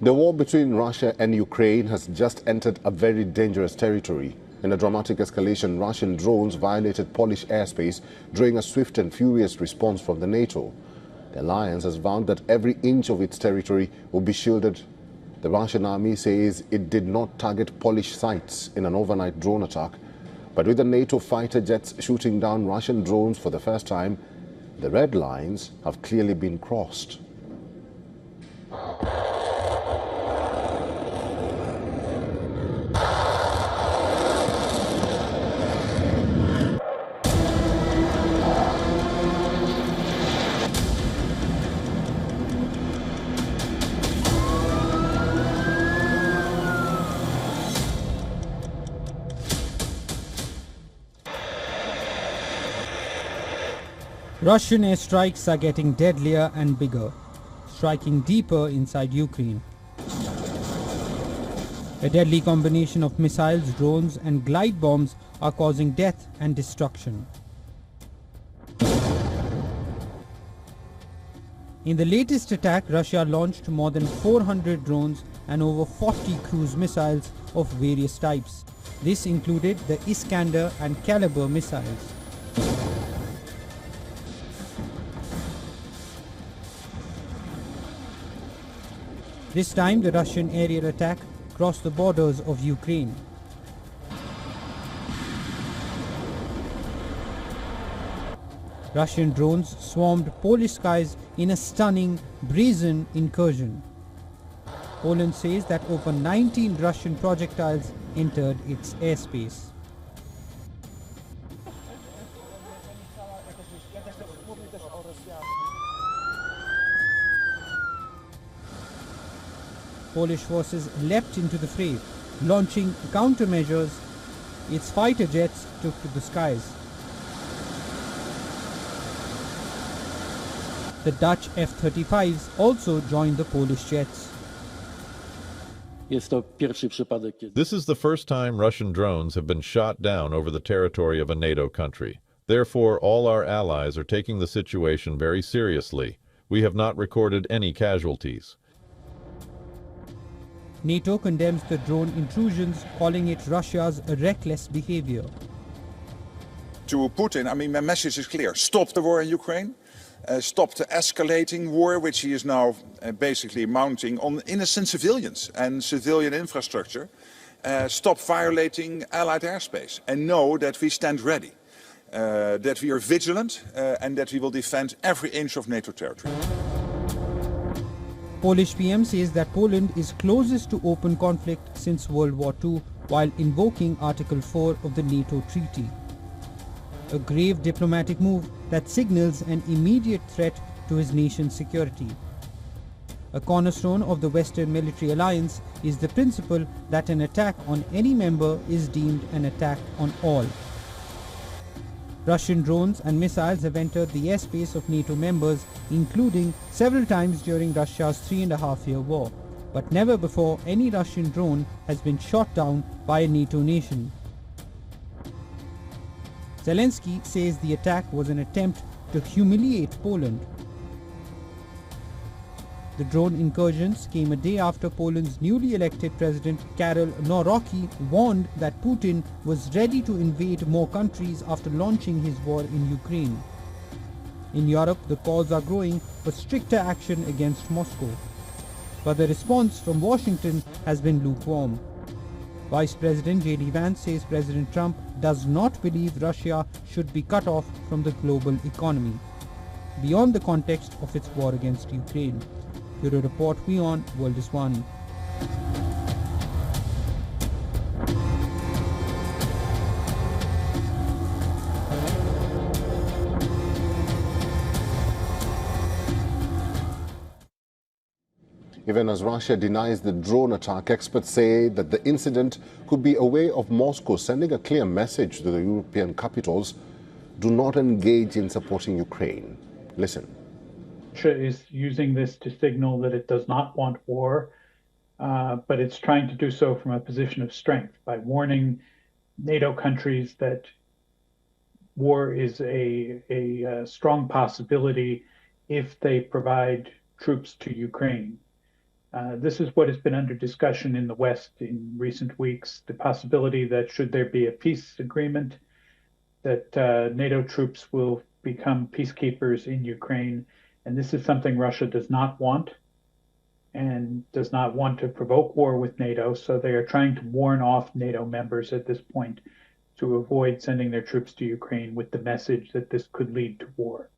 The war between Russia and Ukraine has just entered a very dangerous territory. In a dramatic escalation, Russian drones violated Polish airspace during a swift and furious response from the NATO. The alliance has vowed that every inch of its territory will be shielded. The Russian army says it did not target Polish sites in an overnight drone attack, but with the NATO fighter jets shooting down Russian drones for the first time, the red lines have clearly been crossed. Russian airstrikes are getting deadlier and bigger, striking deeper inside Ukraine. A deadly combination of missiles, drones and glide bombs are causing death and destruction. In the latest attack, Russia launched more than 400 drones and over 40 cruise missiles of various types. This included the Iskander and Caliber missiles. This time the Russian aerial attack crossed the borders of Ukraine. Russian drones swarmed Polish skies in a stunning, brazen incursion. Poland says that over 19 Russian projectiles entered its airspace. Polish forces leapt into the fray, launching countermeasures. Its fighter jets took to the skies. The Dutch F-35s also joined the Polish jets. This is the first time Russian drones have been shot down over the territory of a NATO country. Therefore, all our allies are taking the situation very seriously. We have not recorded any casualties. NATO condemns the drone intrusions, calling it Russia's reckless behavior. To Putin, I mean, my message is clear. Stop the war in Ukraine. Stop the escalating war, which he is now basically mounting on innocent civilians and civilian infrastructure. Stop violating Allied airspace. And know that we stand ready. That we are vigilant and that we will defend every inch of NATO territory. Polish PM says that Poland is closest to open conflict since World War II while invoking Article 4 of the NATO treaty. A grave diplomatic move that signals an immediate threat to his nation's security. A cornerstone of the Western military alliance is the principle that an attack on any member is deemed an attack on all. Russian drones and missiles have entered the airspace of NATO members, including several times during Russia's 3.5-year war. But never before any Russian drone has been shot down by a NATO nation. Zelensky says the attack was an attempt to humiliate Poland. The drone incursions came a day after Poland's newly elected president Karol Nawrocki warned that Putin was ready to invade more countries after launching his war in Ukraine. In Europe, the calls are growing for stricter action against Moscow. But the response from Washington has been lukewarm. Vice President J.D. Vance says President Trump does not believe Russia should be cut off from the global economy, beyond the context of its war against Ukraine. Bureau Report, WION World is One. Even as Russia denies the drone attack, experts say that the incident could be a way of Moscow sending a clear message to the European capitals: do not engage in supporting Ukraine. Listen. Russia is using this to signal that it does not want war, but it's trying to do so from a position of strength by warning NATO countries that war is a strong possibility if they provide troops to Ukraine. This is what has been under discussion in the West in recent weeks, the possibility that should there be a peace agreement, that NATO troops will become peacekeepers in Ukraine. And this is something Russia does not want and does not want to provoke war with NATO. So they are trying to warn off NATO members at this point to avoid sending their troops to Ukraine with the message that this could lead to war.